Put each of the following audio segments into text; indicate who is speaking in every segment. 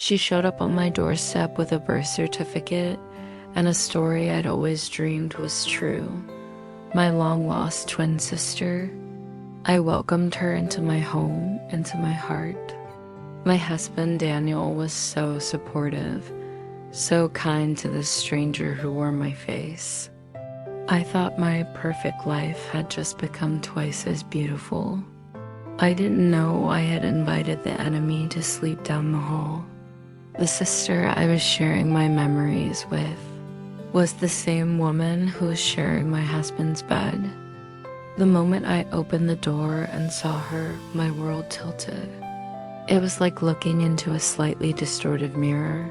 Speaker 1: She showed up on my doorstep with a birth certificate and a story I'd always dreamed was true. My long-lost twin sister. I welcomed her into my home, into my heart. My husband, Daniel, was so supportive, so kind to this stranger who wore my face. I thought my perfect life had just become twice as beautiful. I didn't know I had invited the enemy to sleep down the hall. The sister I was sharing my memories with was the same woman who was sharing my husband's bed. The moment I opened the door and saw her, my world tilted. It was like looking into a slightly distorted mirror.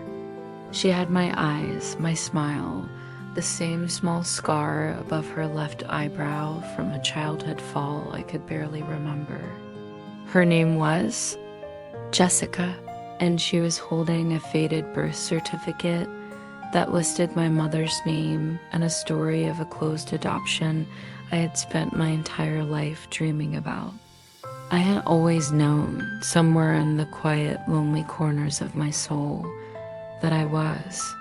Speaker 1: She had my eyes, my smile, the same small scar above her left eyebrow from a childhood fall I could barely remember. Her name was Jessica, and she was holding a faded birth certificate that listed my mother's name and a story of a closed adoption I had spent my entire life dreaming about. I had always known, somewhere in the quiet, lonely corners of my soul, that I was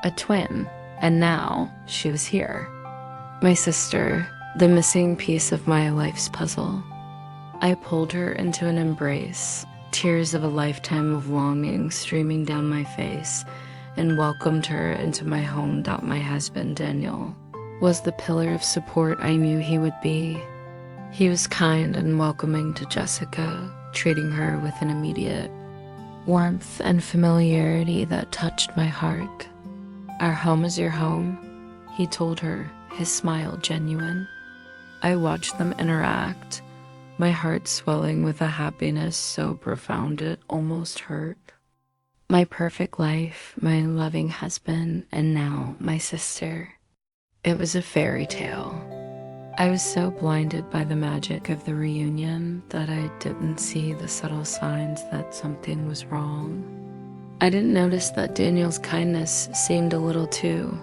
Speaker 1: a twin, and now she was here. My sister, the missing piece of my life's puzzle. I pulled her into an embrace, tears of a lifetime of longing streaming down my face, and welcomed her into my home. My husband, Daniel, was the pillar of support I knew he would be. He was kind and welcoming to Jessica, treating her with an immediate warmth and familiarity that touched my heart. "Our home is your home," he told her, his smile genuine. I watched them interact, my heart swelling with a happiness so profound it almost hurt. My perfect life, my loving husband, and now my sister. It was a fairy tale. I was so blinded by the magic of the reunion that I didn't see the subtle signs that something was wrong. I didn't notice that Daniel's kindness seemed a little too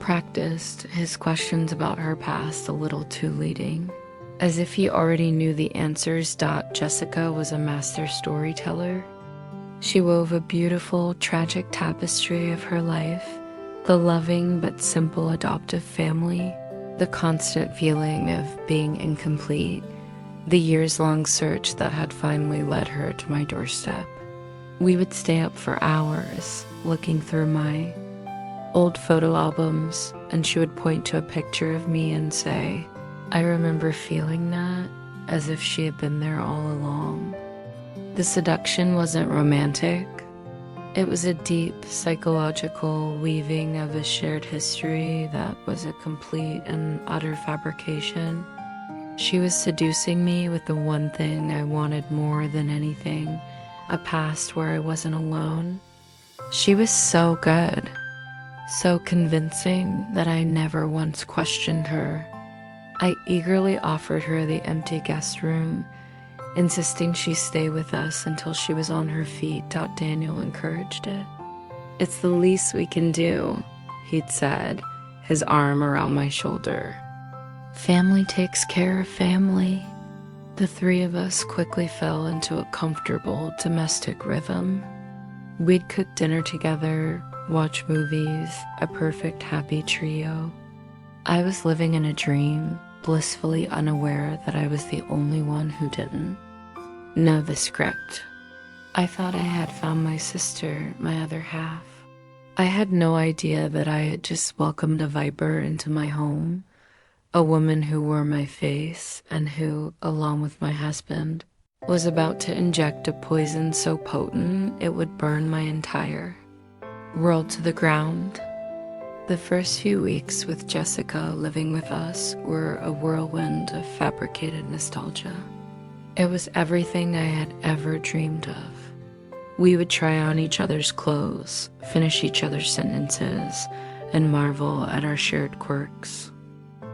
Speaker 1: practiced, his questions about her past a little too leading, as if he already knew the answers. Jessica was a master storyteller. She wove a beautiful, tragic tapestry of her life, the loving but simple adoptive family, the constant feeling of being incomplete, the years-long search that had finally led her to my doorstep. We would stay up for hours, looking through my old photo albums, and she would point to a picture of me and say, "I remember feeling that," as if she had been there all along. The seduction wasn't romantic. It was a deep psychological weaving of a shared history that was a complete and utter fabrication. She was seducing me with the one thing I wanted more than anything, a past where I wasn't alone. She was so good, so convincing that I never once questioned her. I eagerly offered her the empty guest room, insisting she stay with us until she was on her feet. Daniel encouraged it. "It's the least we can do," he'd said, his arm around my shoulder. "Family takes care of family." The three of us quickly fell into a comfortable domestic rhythm. We'd cook dinner together, watch movies, a perfect happy trio. I was living in a dream, blissfully unaware that I was the only one who didn't know the script. I thought I had found my sister, my other half. I had no idea that I had just welcomed a viper into my home, a woman who wore my face and who, along with my husband, was about to inject a poison so potent it would burn my entire world to the ground. The first few weeks with Jessica living with us were a whirlwind of fabricated nostalgia. It was everything I had ever dreamed of. We would try on each other's clothes, finish each other's sentences, and marvel at our shared quirks.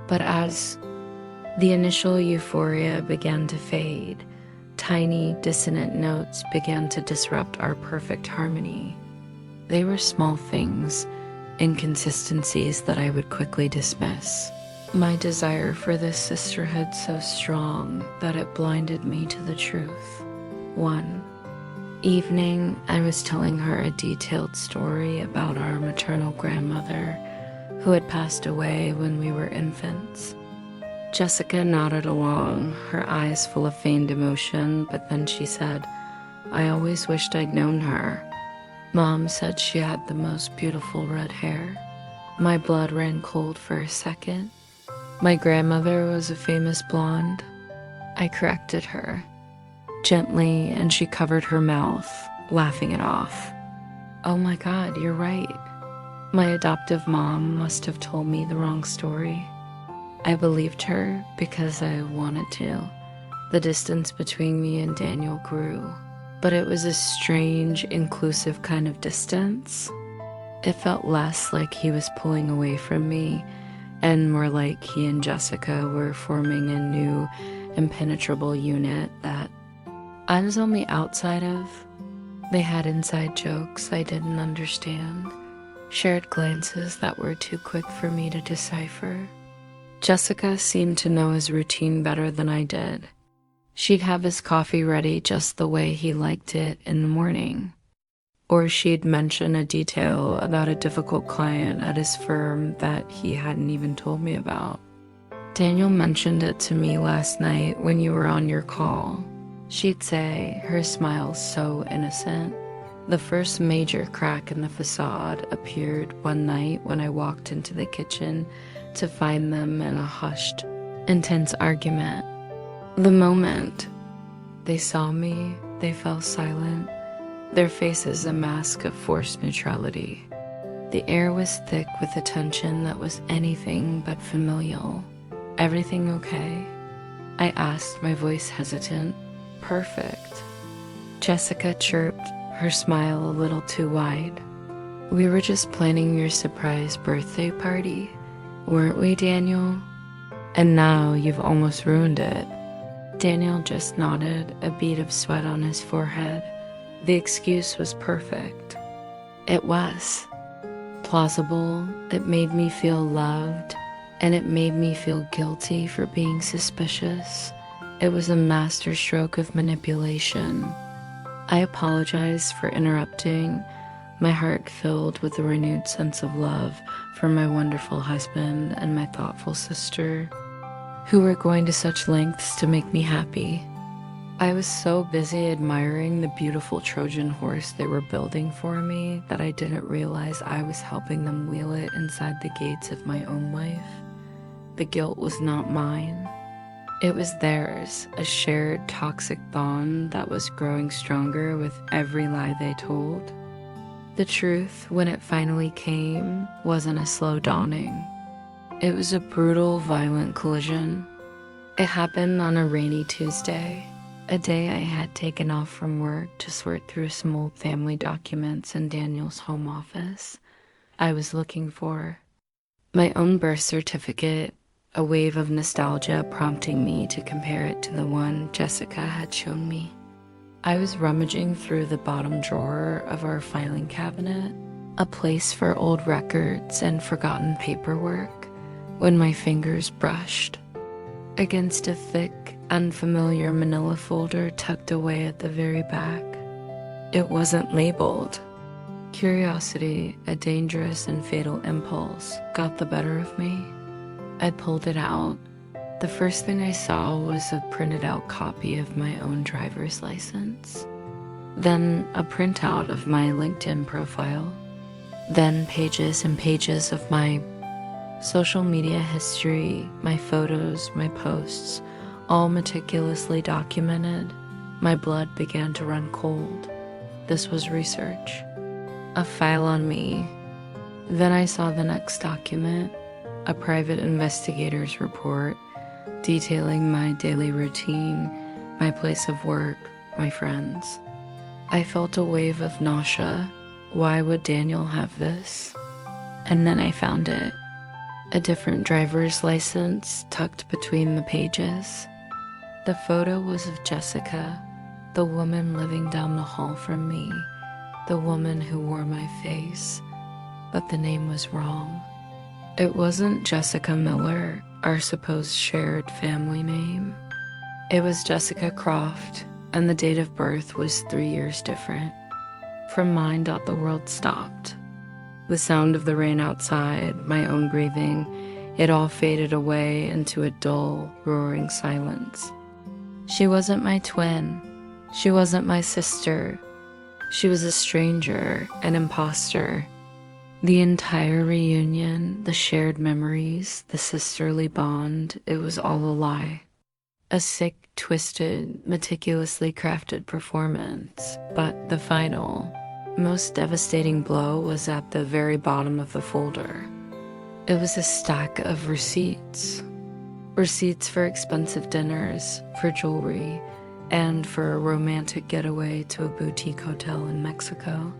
Speaker 1: But as the initial euphoria began to fade, tiny, dissonant notes began to disrupt our perfect harmony. They were small things, inconsistencies that I would quickly dismiss. My desire for this sisterhood so strong that it blinded me to the truth. 1. evening, I was telling her a detailed story about our maternal grandmother who had passed away when we were infants. Jessica nodded along, her eyes full of feigned emotion, but then she said, "I always wished I'd known her. Mom said she had the most beautiful red hair." My blood ran cold for a second. My grandmother was a famous blonde. I corrected her gently, and she covered her mouth, laughing it off. "Oh my God, you're right. My adoptive mom must have told me the wrong story." I believed her because I wanted to. The distance between me and Daniel grew, but it was a strange, inclusive kind of distance. It felt less like he was pulling away from me, and more like he and Jessica were forming a new, impenetrable unit that I was on the outside of. They had inside jokes I didn't understand, shared glances that were too quick for me to decipher. Jessica seemed to know his routine better than I did. She'd have his coffee ready just the way he liked it in the morning. Or she'd mention a detail about a difficult client at his firm that he hadn't even told me about. "Daniel mentioned it to me last night when you were on your call," she'd say, her smile so innocent. The first major crack in the facade appeared one night when I walked into the kitchen to find them in a hushed, intense argument. The moment they saw me, they fell silent, their faces a mask of forced neutrality. The air was thick with a tension that was anything but familial. "Everything okay?" I asked, my voice hesitant. "Perfect," Jessica chirped, her smile a little too wide. "We were just planning your surprise birthday party, weren't we, Daniel? And now you've almost ruined it." Daniel just nodded, a bead of sweat on his forehead. The excuse was perfect. It was plausible, it made me feel loved, and it made me feel guilty for being suspicious. It was a masterstroke of manipulation. I apologized for interrupting, my heart filled with a renewed sense of love for my wonderful husband and my thoughtful sister, who were going to such lengths to make me happy. I was so busy admiring the beautiful Trojan horse they were building for me that I didn't realize I was helping them wheel it inside the gates of my own life. The guilt was not mine. It was theirs, a shared toxic bond that was growing stronger with every lie they told. The truth, when it finally came, wasn't a slow dawning. It was a brutal, violent collision. It happened on a rainy Tuesday, a day I had taken off from work to sort through some old family documents in Daniel's home office. I was looking for my own birth certificate, a wave of nostalgia prompting me to compare it to the one Jessica had shown me. I was rummaging through the bottom drawer of our filing cabinet, a place for old records and forgotten paperwork, when my fingers brushed against a thick, unfamiliar manila folder tucked away at the very back. It wasn't labeled. Curiosity, a dangerous and fatal impulse, got the better of me. I pulled it out. The first thing I saw was a printed out copy of my own driver's license. Then a printout of my LinkedIn profile. Then pages and pages of my social media history, my photos, my posts, all meticulously documented. My blood began to run cold. This was research. A file on me. Then I saw the next document, a private investigator's report detailing my daily routine, my place of work, my friends. I felt a wave of nausea. Why would Daniel have this? And then I found it. A different driver's license tucked between the pages. The photo was of Jessica, the woman living down the hall from me, the woman who wore my face, but the name was wrong. It wasn't Jessica Miller, our supposed shared family name. It was Jessica Croft, and the date of birth was 3 years different. From mine, the world stopped. The sound of the rain outside, my own breathing, it all faded away into a dull, roaring silence. She wasn't my twin. She wasn't my sister. She was a stranger, an imposter. The entire reunion, the shared memories, the sisterly bond, it was all a lie. A sick, twisted, meticulously crafted performance. But the final, most devastating blow was at the very bottom of the folder. It was a stack of receipts. Receipts for expensive dinners, for jewelry, and for a romantic getaway to a boutique hotel in Mexico.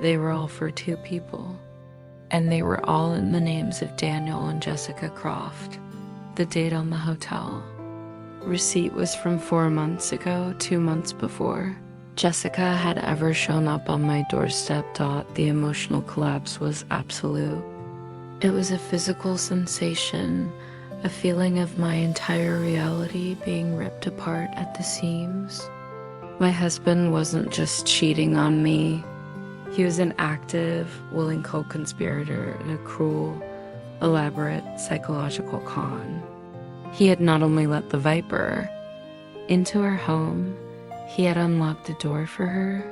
Speaker 1: They were all for 2 people. And they were all in the names of Daniel and Jessica Croft. The date on the hotel. Receipt was from 4 months ago, 2 months before Jessica had ever shown up on my doorstep. The emotional collapse was absolute. It was a physical sensation, a feeling of my entire reality being ripped apart at the seams. My husband wasn't just cheating on me. He was an active, willing co-conspirator in a cruel, elaborate psychological con. He had not only let the Viper into her home, he had unlocked the door for her.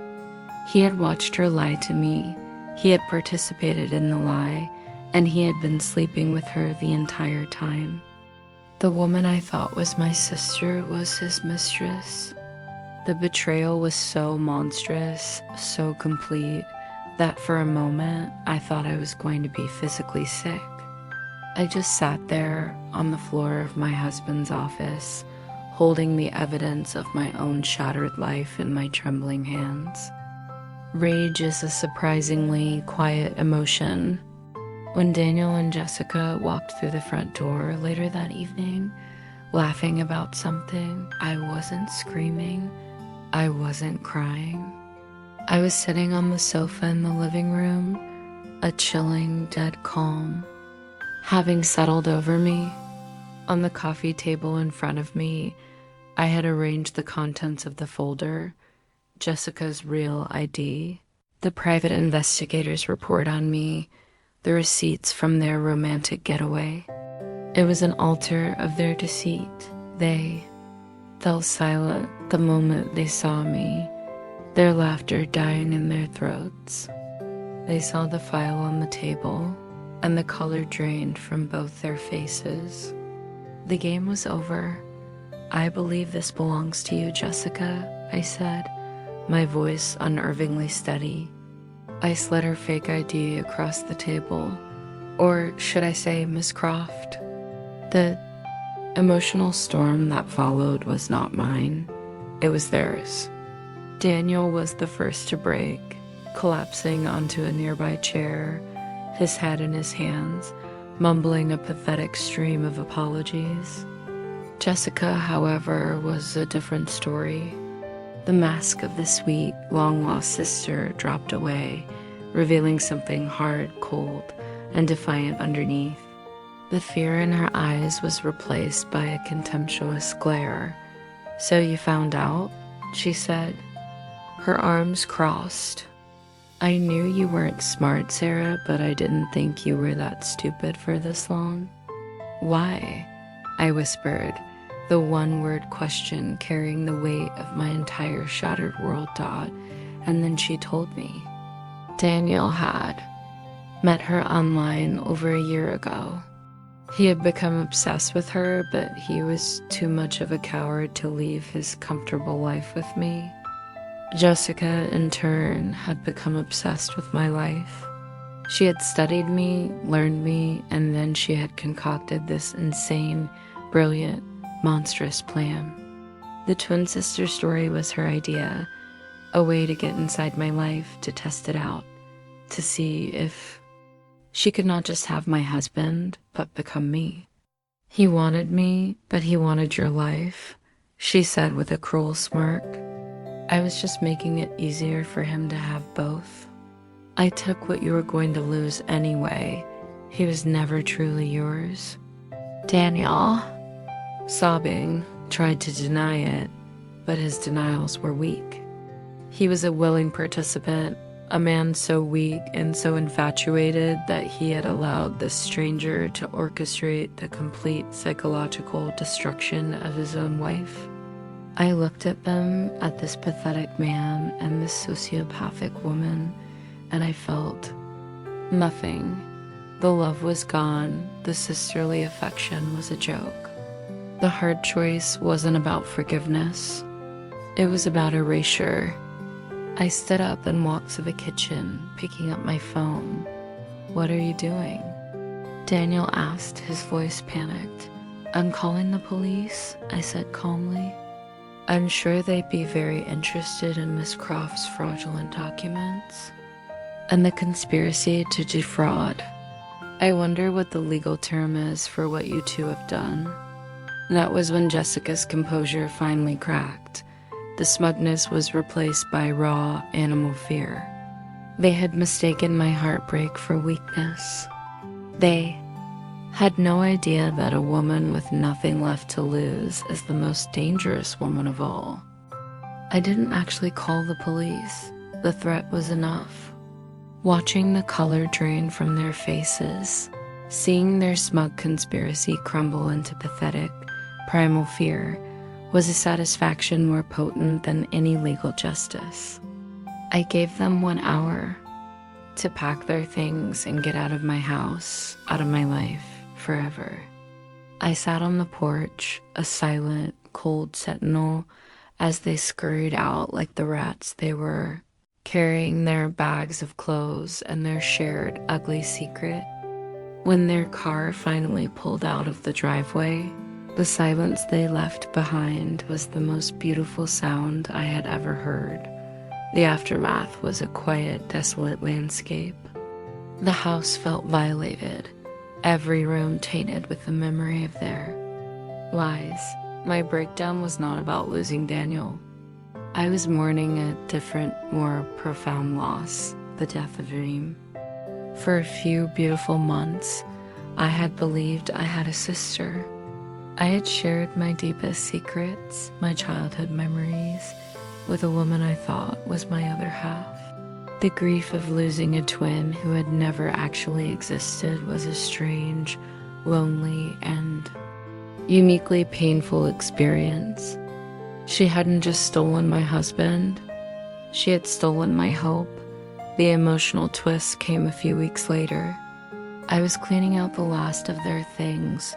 Speaker 1: He had watched her lie to me. He had participated in the lie, and he had been sleeping with her the entire time. The woman I thought was my sister was his mistress. The betrayal was so monstrous, so complete, that for a moment I thought I was going to be physically sick. I just sat there on the floor of my husband's office, holding the evidence of my own shattered life in my trembling hands. Rage is a surprisingly quiet emotion. When Daniel and Jessica walked through the front door later that evening, laughing about something, I wasn't screaming. I wasn't crying. I was sitting on the sofa in the living room, a chilling, dead calm, having settled over me. On the coffee table in front of me, I had arranged the contents of the folder, Jessica's real ID, the private investigator's report on me, the receipts from their romantic getaway. It was an altar of their deceit. They fell silent the moment they saw me, their laughter dying in their throats. They saw the file on the table, and the color drained from both their faces. The game was over. I believe this belongs to you, Jessica, I said, my voice unnervingly steady. I slid her fake ID across the table, or should I say Miss Croft. The emotional storm that followed was not mine. It was theirs. Daniel was the first to break, collapsing onto a nearby chair, his head in his hands, mumbling a pathetic stream of apologies. Jessica, however, was a different story. The mask of the sweet, long-lost sister dropped away, revealing something hard, cold, and defiant underneath. The fear in her eyes was replaced by a contemptuous glare. "So you found out?" she said. Her arms crossed. "I knew you weren't smart, Sarah, but I didn't think you were that stupid for this long." "Why?" I whispered, the one-word question carrying the weight of my entire shattered world. And then she told me. Daniel had met her online over a year ago. He had become obsessed with her, but he was too much of a coward to leave his comfortable life with me. Jessica, in turn, had become obsessed with my life. She had studied me, learned me, and then she had concocted this insane, brilliant, monstrous plan. The twin sister story was her idea, a way to get inside my life, to test it out, to see if she could not just have my husband, but become me. "He wanted me, but he wanted your life," she said with a cruel smirk. "I was just making it easier for him to have both. I took what you were going to lose anyway. He was never truly yours." Daniel, sobbing, tried to deny it, but his denials were weak. He was a willing participant, a man so weak and so infatuated that he had allowed this stranger to orchestrate the complete psychological destruction of his own wife. I looked at them, at this pathetic man and this sociopathic woman, and I felt nothing. The love was gone, the sisterly affection was a joke. The hard choice wasn't about forgiveness, it was about erasure. I stood up and walked to the kitchen, picking up my phone. "What are you doing?" Daniel asked, his voice panicked. "I'm calling the police," I said calmly. "I'm sure they'd be very interested in Miss Croft's fraudulent documents and the conspiracy to defraud. I wonder what the legal term is for what you two have done." That was when Jessica's composure finally cracked. The smugness was replaced by raw animal fear. They had mistaken my heartbreak for weakness. They had no idea that a woman with nothing left to lose is the most dangerous woman of all. I didn't actually call the police. The threat was enough. Watching the color drain from their faces, seeing their smug conspiracy crumble into pathetic, primal fear, was a satisfaction more potent than any legal justice. I gave them 1 hour to pack their things and get out of my house, out of my life, forever. I sat on the porch, a silent, cold sentinel, as they scurried out like the rats they were, carrying their bags of clothes and their shared ugly secret. When their car finally pulled out of the driveway, the silence they left behind was the most beautiful sound I had ever heard. The aftermath was a quiet, desolate landscape. The house felt violated, every room tainted with the memory of their lies. My breakdown was not about losing Daniel. I was mourning a different, more profound loss, the death of a dream. For a few beautiful months, I had believed I had a sister. I had shared my deepest secrets, my childhood memories, with a woman I thought was my other half. The grief of losing a twin who had never actually existed was a strange, lonely, and uniquely painful experience. She hadn't just stolen my husband, she had stolen my hope. The emotional twist came a few weeks later. I was cleaning out the last of their things,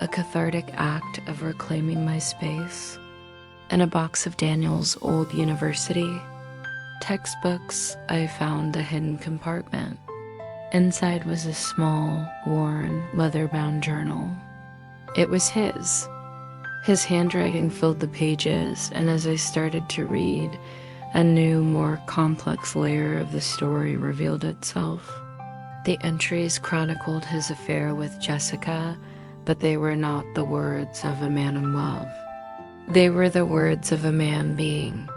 Speaker 1: a cathartic act of reclaiming my space. In a box of Daniel's old university textbooks, I found a hidden compartment. Inside was a small, worn, leather-bound journal. It was his. His handwriting filled the pages, and as I started to read, a new, more complex layer of the story revealed itself. The entries chronicled his affair with Jessica, but they were not the words of a man in love. They were the words of a man being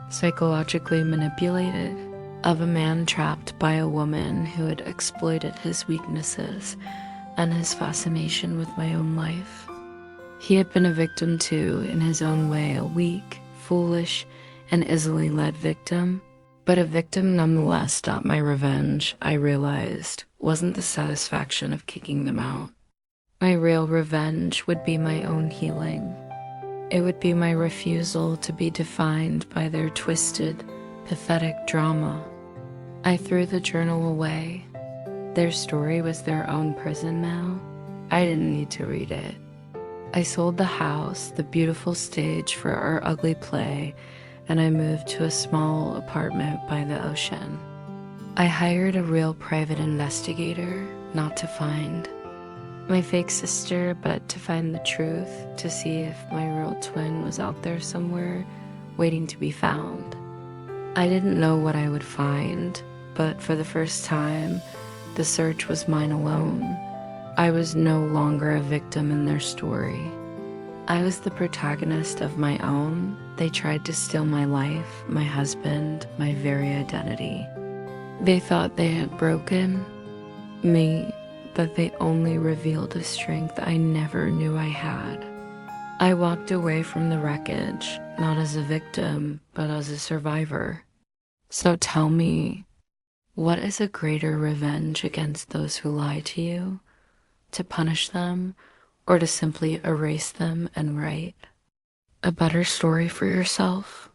Speaker 1: psychologically manipulated, of a man trapped by a woman who had exploited his weaknesses and his fascination with my own life. He had been a victim too, in his own way, a weak, foolish, and easily led victim, but a victim nonetheless. My revenge, I realized, wasn't the satisfaction of kicking them out. My real revenge would be my own healing. It would be my refusal to be defined by their twisted, pathetic drama. I threw the journal away. Their story was their own prison now. I didn't need to read it. I sold the house, the beautiful stage for our ugly play, and I moved to a small apartment by the ocean. I hired a real private investigator, not to find my fake sister, but to find the truth, to see if my real twin was out there somewhere, waiting to be found. I didn't know what I would find, but for the first time, the search was mine alone. I was no longer a victim in their story. I was the protagonist of my own. They tried to steal my life, my husband, my very identity. They thought they had broken me, but they only revealed a strength I never knew I had. I walked away from the wreckage, not as a victim, but as a survivor. So tell me, what is a greater revenge against those who lie to you? To punish them, or to simply erase them and write a better story for yourself?